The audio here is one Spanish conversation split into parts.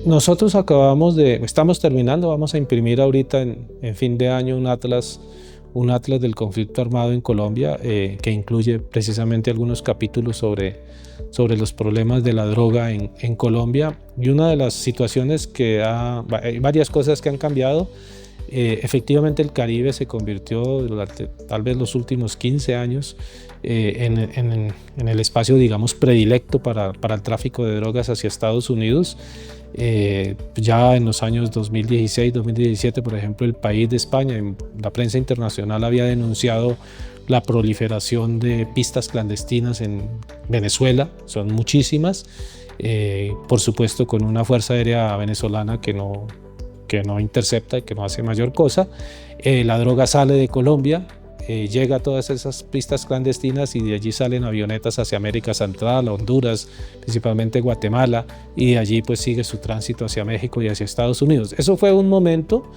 nosotros estamos terminando, vamos a imprimir ahorita en fin de año un atlas del conflicto armado en Colombia, que incluye precisamente algunos capítulos sobre los problemas de la droga en Colombia. Y una de las situaciones hay varias cosas que han cambiado. Efectivamente el Caribe se convirtió durante tal vez los últimos 15 años en el espacio, digamos, predilecto para el tráfico de drogas hacia Estados Unidos. Ya en los años 2016, 2017, por ejemplo, el país de España, en la prensa internacional había denunciado la proliferación de pistas clandestinas en Venezuela, son muchísimas, por supuesto con una fuerza aérea venezolana que no intercepta y que no hace mayor cosa. La droga sale de Colombia, llega a todas esas pistas clandestinas y de allí salen avionetas hacia América Central, Honduras, principalmente Guatemala, y de allí pues sigue su tránsito hacia México y hacia Estados Unidos. Eso fue un momento,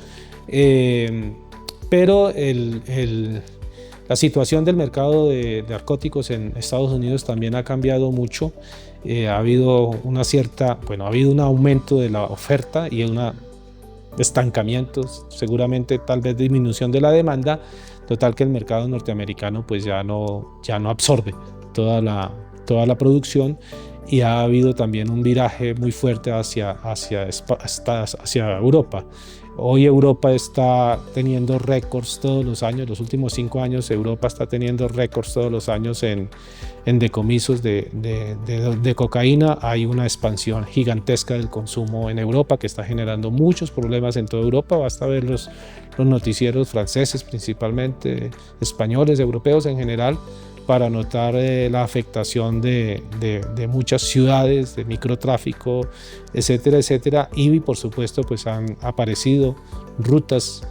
pero la situación del mercado de narcóticos en Estados Unidos también ha cambiado mucho. Ha habido un aumento de la oferta y un estancamiento, seguramente tal vez disminución de la demanda, total que el mercado norteamericano pues ya no absorbe toda la producción, y ha habido también un viraje muy fuerte hacia Europa. Hoy Europa está teniendo récords todos los años, los últimos 5 años Europa está teniendo récords todos los años en decomisos de cocaína. Hay una expansión gigantesca del consumo en Europa que está generando muchos problemas en toda Europa. Basta ver los noticieros franceses principalmente, españoles, europeos en general, para notar la afectación de muchas ciudades, de microtráfico, etcétera, etcétera. Y por supuesto pues han aparecido rutas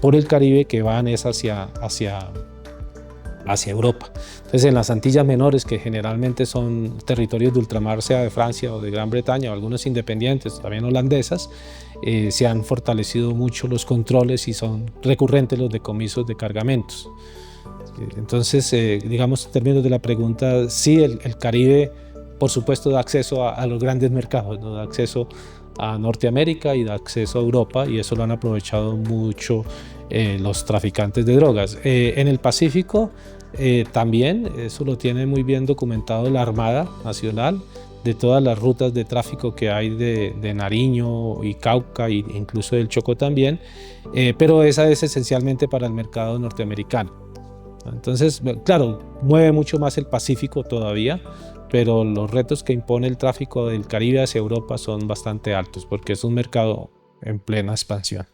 por el Caribe que van hacia Europa. Entonces en las Antillas Menores, que generalmente son territorios de ultramar, sea de Francia o de Gran Bretaña, o algunos independientes, también holandesas, se han fortalecido mucho los controles y son recurrentes los decomisos de cargamentos. Entonces, digamos, en términos de la pregunta, sí, el Caribe, por supuesto, da acceso a los grandes mercados, ¿no? Da acceso a Norteamérica y da acceso a Europa, y eso lo han aprovechado mucho los traficantes de drogas. En el Pacífico también, eso lo tiene muy bien documentado la Armada Nacional, de todas las rutas de tráfico que hay de Nariño y Cauca, e incluso del Chocó también, pero esa es esencialmente para el mercado norteamericano. Entonces, claro, mueve mucho más el Pacífico todavía, pero los retos que impone el tráfico del Caribe hacia Europa son bastante altos, porque es un mercado en plena expansión.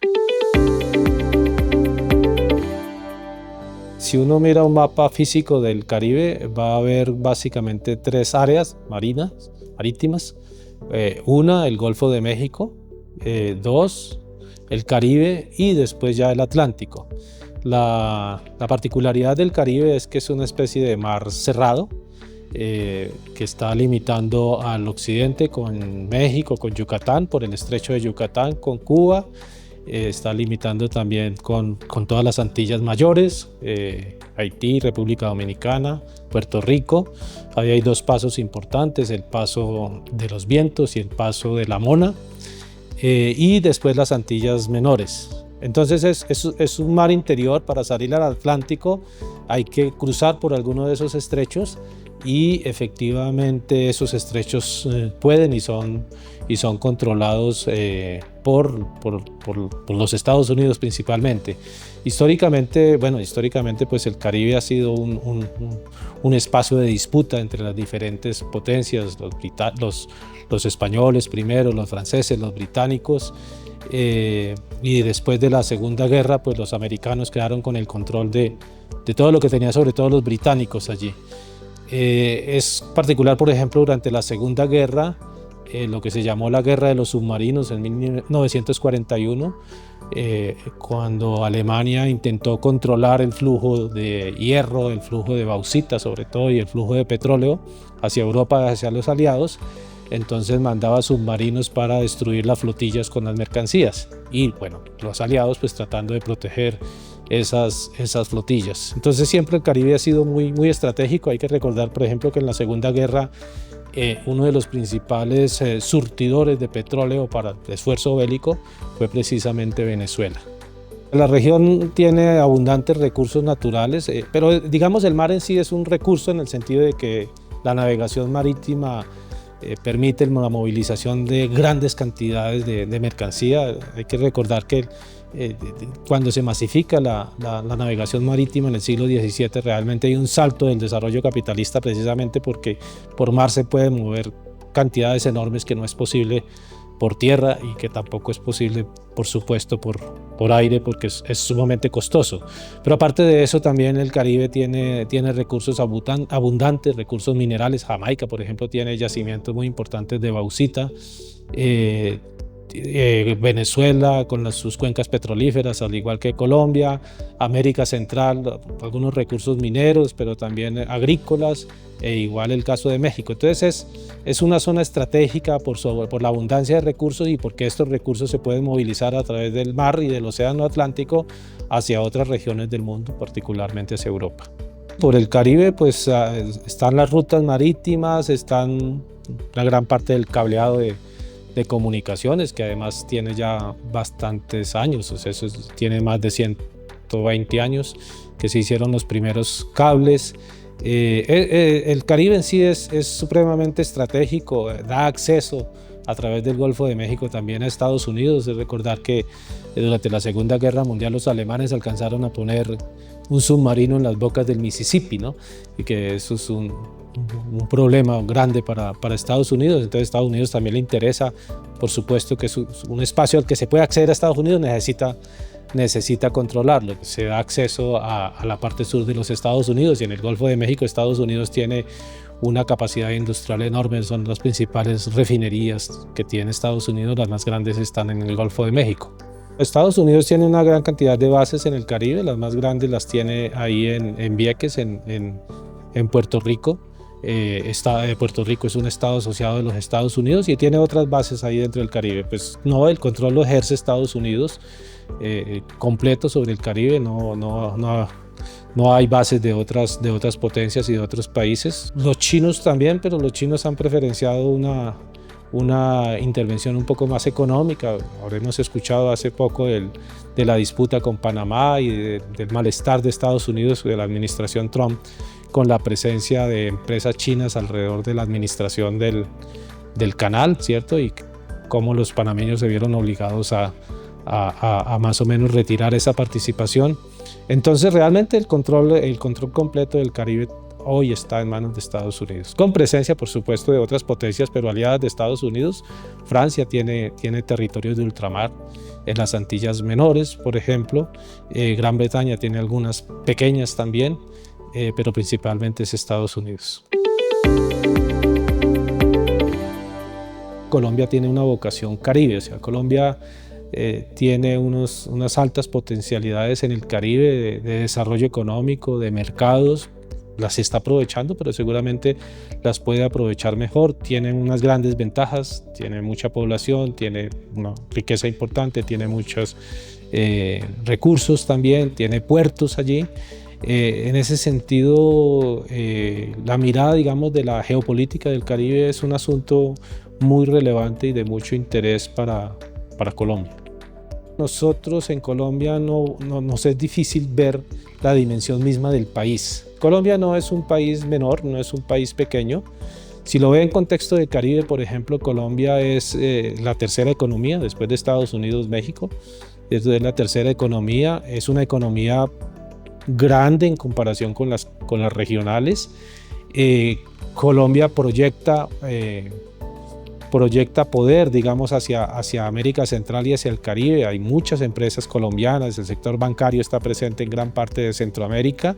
Si uno mira un mapa físico del Caribe, va a haber básicamente 3 áreas marítimas. Una, el Golfo de México, 2, el Caribe, y después ya el Atlántico. La particularidad del Caribe es que es una especie de mar cerrado, que está limitando al occidente con México, con Yucatán, por el estrecho de Yucatán, con Cuba, está limitando también con todas las Antillas Mayores, Haití, República Dominicana, Puerto Rico. Ahí hay 2 pasos importantes, el paso de los vientos y el paso de la Mona, y después las Antillas Menores. Entonces es un mar interior. Para salir al Atlántico hay que cruzar por alguno de esos estrechos, y efectivamente esos estrechos pueden y son controlados por los Estados Unidos principalmente. Históricamente pues el Caribe ha sido un espacio de disputa entre las diferentes potencias, los españoles primero, los franceses, los británicos, y después de la Segunda Guerra pues los americanos quedaron con el control de todo lo que tenía, sobre todo los británicos allí. Es particular, por ejemplo, durante la Segunda Guerra, lo que se llamó la Guerra de los Submarinos en 1941, cuando Alemania intentó controlar el flujo de hierro, el flujo de bauxita sobre todo, y el flujo de petróleo hacia Europa, hacia los aliados. Entonces mandaba submarinos para destruir las flotillas con las mercancías, y bueno, los aliados pues tratando de proteger esas flotillas. Entonces siempre el Caribe ha sido muy estratégico. Hay que recordar, por ejemplo, que en la Segunda Guerra uno de los principales surtidores de petróleo para el esfuerzo bélico fue precisamente Venezuela. La región tiene abundantes recursos naturales, pero digamos el mar en sí es un recurso en el sentido de que la navegación marítima permite la movilización de grandes cantidades de mercancía. Hay que recordar que cuando se masifica la navegación marítima en el siglo XVII, realmente hay un salto del desarrollo capitalista precisamente porque por mar se pueden mover cantidades enormes que no es posible por tierra y que tampoco es posible, por supuesto, por aire, porque es sumamente costoso. Pero aparte de eso, también el Caribe tiene recursos abundantes, recursos minerales. Jamaica, por ejemplo, tiene yacimientos muy importantes de bauxita. Venezuela con sus cuencas petrolíferas, al igual que Colombia, América Central, algunos recursos mineros, pero también agrícolas, e igual el caso de México. Entonces es una zona estratégica por la abundancia de recursos y porque estos recursos se pueden movilizar a través del mar y del océano Atlántico hacia otras regiones del mundo, particularmente hacia Europa. Por el Caribe pues están las rutas marítimas, están una gran parte del cableado de comunicaciones, que además tiene ya bastantes años, o sea, tiene más de 120 años que se hicieron los primeros cables. El Caribe en sí es supremamente estratégico, da acceso a través del Golfo de México también a Estados Unidos. Es recordar que durante la Segunda Guerra Mundial los alemanes alcanzaron a poner un submarino en las bocas del Mississippi, ¿no? Y que eso es un problema grande para Estados Unidos. Entonces Estados Unidos también le interesa, por supuesto, que es un espacio al que se puede acceder a Estados Unidos, necesita controlarlo. Se da acceso a la parte sur de los Estados Unidos y en el Golfo de México Estados Unidos tiene una capacidad industrial enorme, son las principales refinerías que tiene Estados Unidos, las más grandes están en el Golfo de México. Estados Unidos tiene una gran cantidad de bases en el Caribe, las más grandes las tiene ahí en Vieques, en Puerto Rico. Puerto Rico es un estado asociado de los Estados Unidos y tiene otras bases ahí dentro del Caribe. Pues no, el control lo ejerce Estados Unidos completo sobre el Caribe, no hay bases de otras potencias y de otros países. Los chinos también, pero los chinos han preferenciado una intervención un poco más económica. Habremos escuchado hace poco de la disputa con Panamá y del malestar de Estados Unidos, de la administración Trump, con la presencia de empresas chinas alrededor de la administración del canal, ¿cierto? Y cómo los panameños se vieron obligados a más o menos retirar esa participación. Entonces realmente el control completo del Caribe hoy está en manos de Estados Unidos, con presencia por supuesto de otras potencias, pero aliadas de Estados Unidos. Francia tiene territorios de ultramar en las Antillas Menores, por ejemplo. Gran Bretaña tiene algunas pequeñas también, pero principalmente es Estados Unidos. Colombia tiene una vocación caribe, o sea, Colombia tiene unas altas potencialidades en el Caribe de desarrollo económico, de mercados. Las está aprovechando, pero seguramente las puede aprovechar mejor. Tiene unas grandes ventajas, tiene mucha población, tiene una riqueza importante, tiene muchos recursos también, tiene puertos allí. En ese sentido, la mirada, digamos, de la geopolítica del Caribe es un asunto muy relevante y de mucho interés para Colombia. Nosotros en Colombia nos es difícil ver la dimensión misma del país. Colombia no es un país menor, no es un país pequeño. Si lo ve en contexto de Caribe, por ejemplo, Colombia es la tercera economía después de Estados Unidos, México. Es la tercera economía, es una economía grande en comparación con las regionales. Colombia proyecta poder, digamos, hacia América Central y hacia el Caribe. Hay muchas empresas colombianas, el sector bancario está presente en gran parte de Centroamérica.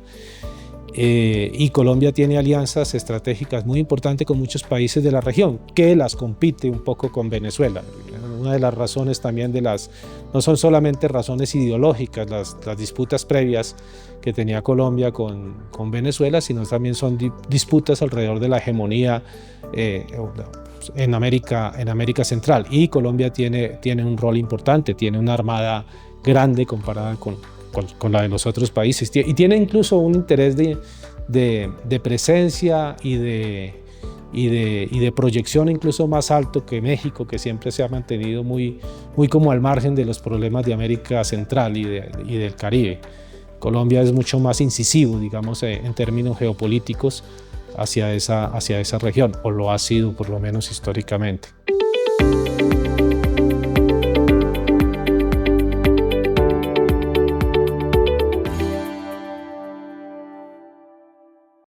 Y Colombia tiene alianzas estratégicas muy importantes con muchos países de la región, que las compite un poco con Venezuela. Una de las razones también no son solamente razones ideológicas, las disputas previas que tenía Colombia con Venezuela, sino también son disputas alrededor de la hegemonía en América Central. Y Colombia tiene un rol importante, tiene una armada grande comparada con la de los otros países, y tiene incluso un interés de presencia y de y de proyección incluso más alto que México, que siempre se ha mantenido muy como al margen de los problemas de América Central y del Caribe. Colombia es mucho más incisivo, digamos, en términos geopolíticos hacia esa región, o lo ha sido por lo menos históricamente.